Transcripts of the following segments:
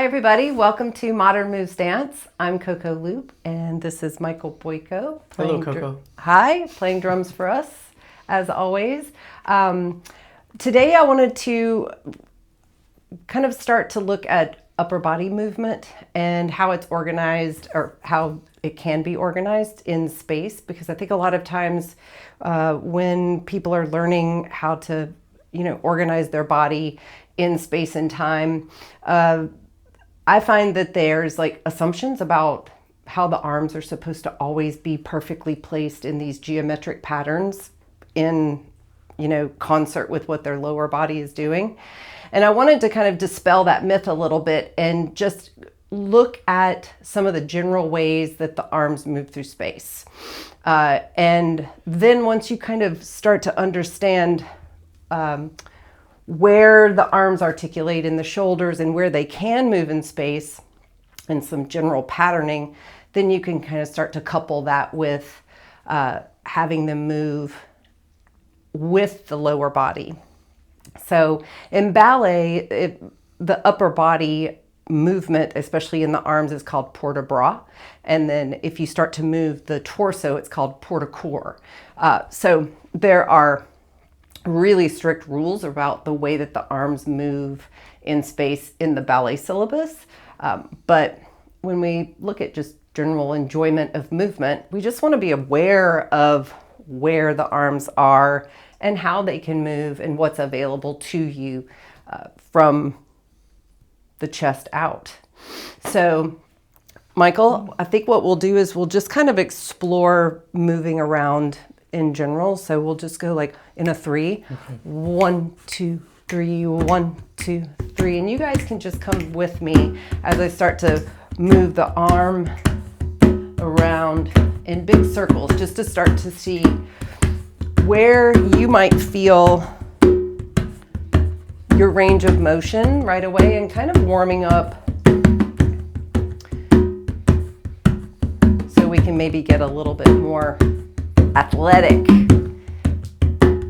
everybody, welcome to Modern Moves Dance. I'm CoCo Loop and this is Michael Boyko. Hello, CoCo. Hi, playing drums for us as always. Today I wanted to kind of start to look at upper body movement and how it's organized, or how it can be organized in space, because I think a lot of times when people are learning how to organize their body in space and time, I find that there's like assumptions about how the arms are supposed to always be perfectly placed in these geometric patterns in, concert with what their lower body is doing. And I wanted to kind of dispel that myth a little bit and just look at some of the general ways that the arms move through space. And then once you kind of start to understand where the arms articulate in the shoulders and where they can move in space and some general patterning, then you can kind of start to couple that with having them move with the lower body. So in ballet, the upper body movement, especially in the arms, is called port de bras. And then if you start to move the torso, it's called port de corps. So there are really strict rules about the way that the arms move in space in the ballet syllabus. But when we look at just general enjoyment of movement, we just want to be aware of where the arms are and how they can move and what's available to you from the chest out. So Michael, I think what we'll do is we'll just kind of explore moving around in general. So we'll just go like in a 3. Okay. 1, 2, 3, 1, 2, 3. And you guys can just come with me as I start to move the arm around in big circles, just to start to see where you might feel your range of motion right away, and kind of warming up so we can maybe get a little bit more athletic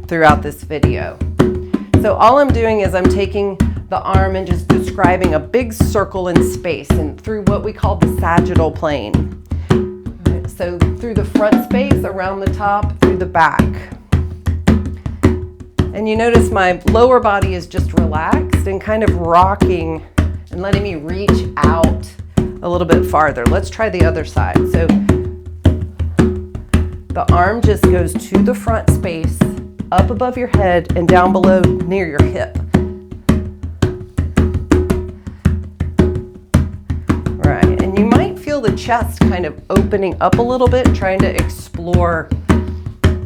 throughout this video. So all I'm doing is I'm taking the arm and just describing a big circle in space and through what we call the sagittal plane. Right, so through the front space, around the top, through the back. And you notice my lower body is just relaxed and kind of rocking and letting me reach out a little bit farther. Let's try the other side. So the arm just goes to the front space, up above your head and down below near your hip. Right, and you might feel the chest kind of opening up a little bit, trying to explore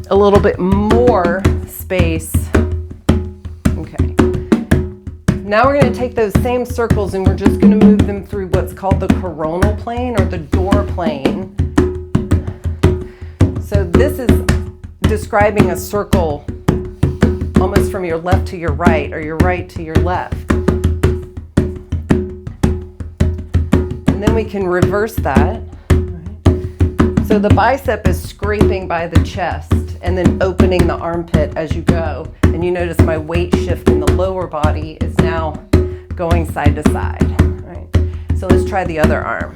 a little bit more space. Okay. Now we're going to take those same circles and we're just going to move them through what's called the coronal plane, or the door plane. So this is describing a circle almost from your left to your right, or your right to your left. And then we can reverse that. So the bicep is scraping by the chest and then opening the armpit as you go. And you notice my weight shift in the lower body is now going side to side. Right. So let's try the other arm.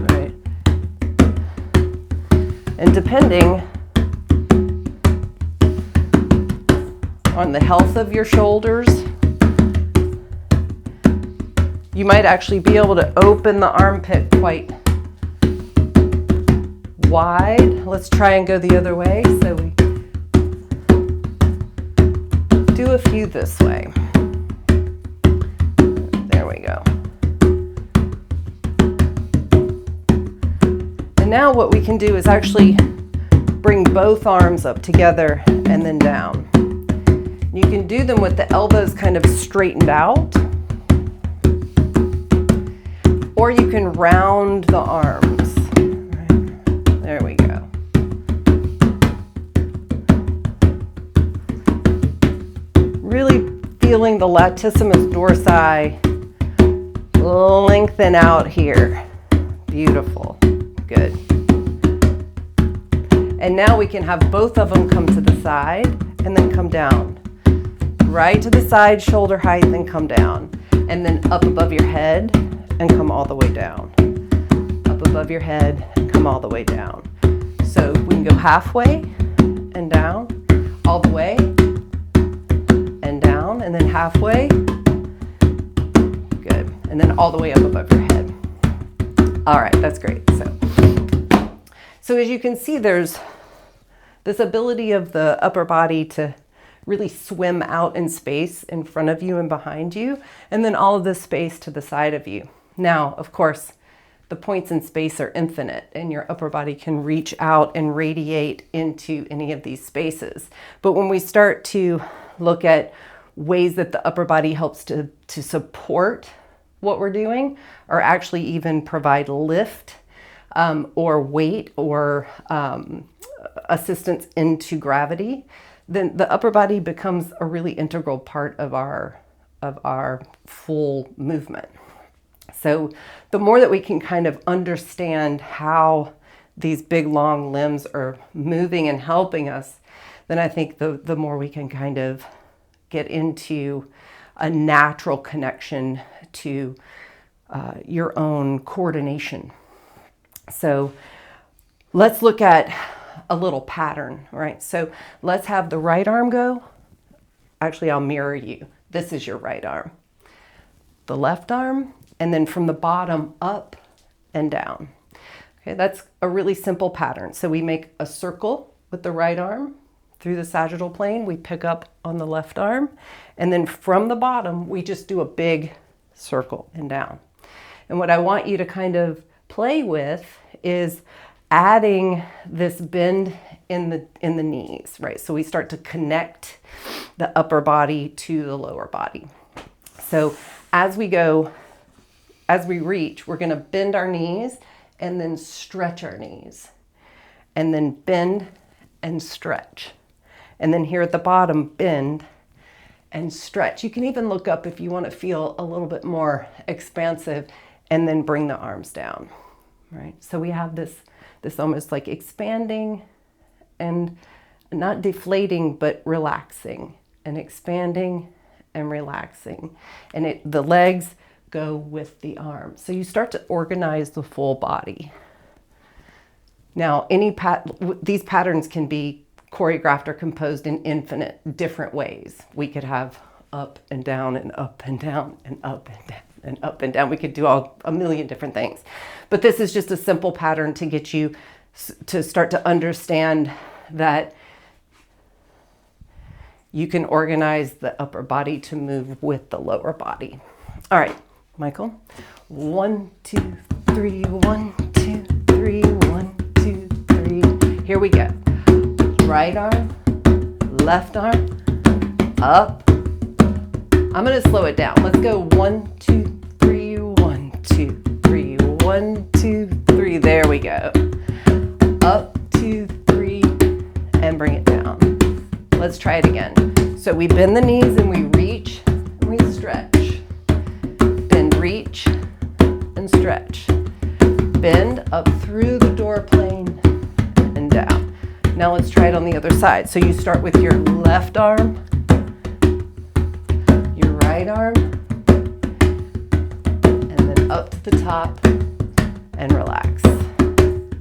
Right. And depending on the health of your shoulders, you might actually be able to open the armpit quite wide. Let's try and go the other way. So we do a few this way. There we go. And now what we can do is actually bring both arms up together and then down. You can do them with the elbows kind of straightened out, or you can round the arms. Right. There we go. Really feeling the latissimus dorsi lengthen out here. Beautiful. Good. And now we can have both of them come to the side and then come down. Right to the side, shoulder height, then come down. and then up above your head and come all the way down. Up above your head and come all the way down. So we can go halfway and down, all the way and down, and then halfway. Good. And then all the way up above your head. All right, that's great. So as you can see, there's this ability of the upper body to really swim out in space in front of you and behind you, and then all of this space to the side of you. Now, of course, the points in space are infinite, and your upper body can reach out and radiate into any of these spaces. But when we start to look at ways that the upper body helps to support what we're doing, or actually even provide lift or weight or assistance into gravity, then the upper body becomes a really integral part of our full movement. So the more that we can kind of understand how these big long limbs are moving and helping us, then I think the more we can kind of get into a natural connection to your own coordination. So let's look at a little pattern, right? So let's have the right arm go. Actually, I'll mirror you. This is your right arm. The left arm, and then from the bottom up and down. Okay, that's a really simple pattern. So we make a circle with the right arm through the sagittal plane. We pick up on the left arm, and then from the bottom, we just do a big circle and down. And what I want you to kind of play with is adding this bend in the knees, right? So we start to connect the upper body to the lower body. So as we reach, we're going to bend our knees and then stretch our knees, and then bend and stretch. And then here at the bottom, bend and stretch. You can even look up if you want to feel a little bit more expansive, and then bring the arms down, right? So we have this almost like expanding and not deflating, but relaxing, and expanding and relaxing. And the legs go with the arms. So you start to organize the full body. Now, these patterns can be choreographed or composed in infinite different ways. We could have up and down and up and down and up and down and up and down. We could do a million different things. But this is just a simple pattern to get you to start to understand that you can organize the upper body to move with the lower body. All right, Michael. 1, 2, 3, 1, 2, 3, 1, 2, 3. Here we go. Right arm, left arm, up. I'm going to slow it down. Let's go 1, 2, 3, 1, 2, 3, 1, 2, 3. There we go. Up, 2, 3, and bring it down. Let's try it again. So we bend the knees and we reach and we stretch. Bend, reach, and stretch. Bend up through the door plane and down. Now let's try it on the other side. So you start with your left arm, your right arm, and then up to the top and relax.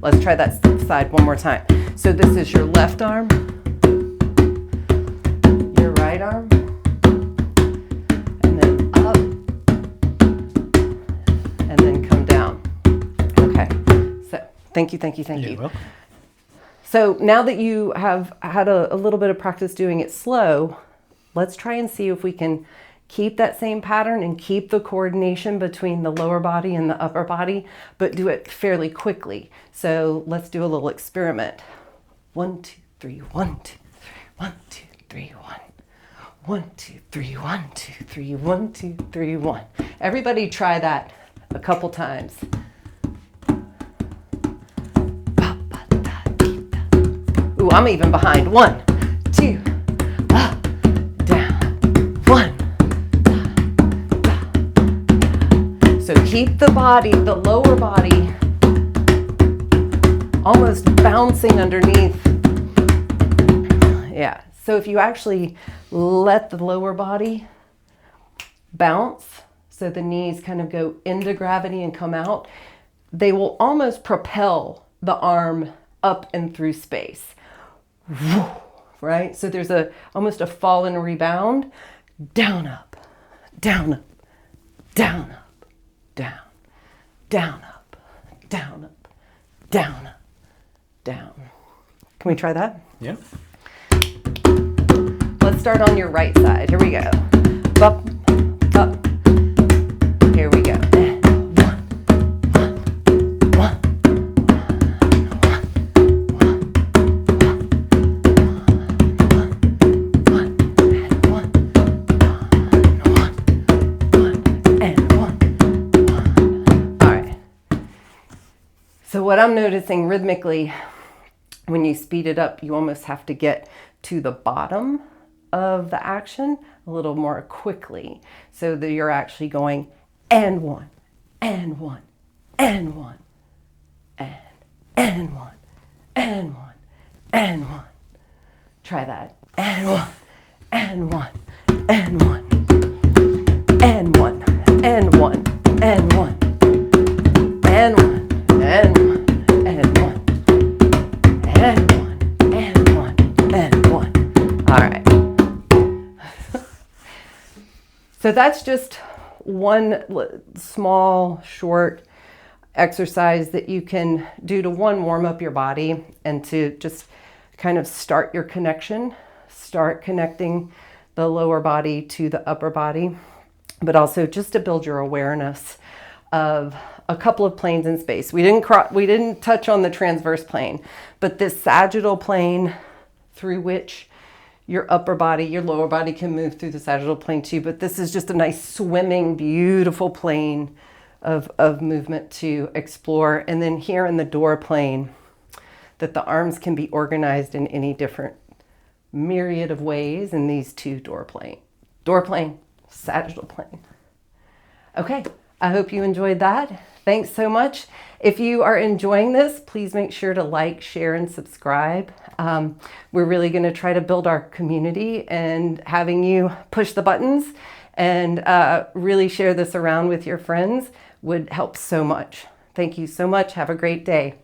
Let's try that side one more time. So this is your left arm, your right arm, and then up, and then come down. Okay, so thank you. You're welcome. So now that you have had a little bit of practice doing it slow, let's try and see if we can keep that same pattern and keep the coordination between the lower body and the upper body, but do it fairly quickly. So let's do a little experiment. 1, 2, 3, 1, 2, 3, 1, 2, 3, 1. 1, 2, 3, 1, 2, 3, 1, 2, 3, 1. Everybody try that a couple times. Ooh, I'm even behind. 1, 2, up, down, 1. So keep the body, the lower body, almost bouncing underneath. Yeah, so if you actually let the lower body bounce, So the knees kind of go into gravity and come out. They will almost propel the arm up and through space. Right? So there's almost a fall and rebound. Down, up, down, up, down, up, down, down, up, down, up, down, up, down. Can we try that? Yeah. Let's start on your right side. Here we go. Up, up. Here we go. So what I'm noticing rhythmically, when you speed it up, you almost have to get to the bottom of the action a little more quickly, so that you're actually going and one, and one, and one, and one, and one, and one. Try that. And one, and one, and one, and one, and one, and one, and one. And one, and one, and one, and one, and one. All right. So that's just one small, short exercise that you can do to warm up your body and to just kind of start your connection, start connecting the lower body to the upper body, but also just to build your awareness of a couple of planes in space. We didn't touch on the transverse plane, but this sagittal plane through which your upper body, your lower body can move through the sagittal plane too. But this is just a nice swimming, beautiful plane of movement to explore. And then here in the door plane, that the arms can be organized in any different myriad of ways in these two door plane, sagittal plane. Okay. I hope you enjoyed that. Thanks so much. If you are enjoying this, please make sure to like, share, and subscribe. We're really going to try to build our community, and having you push the buttons and really share this around with your friends would help so much. Thank you so much. Have a great day.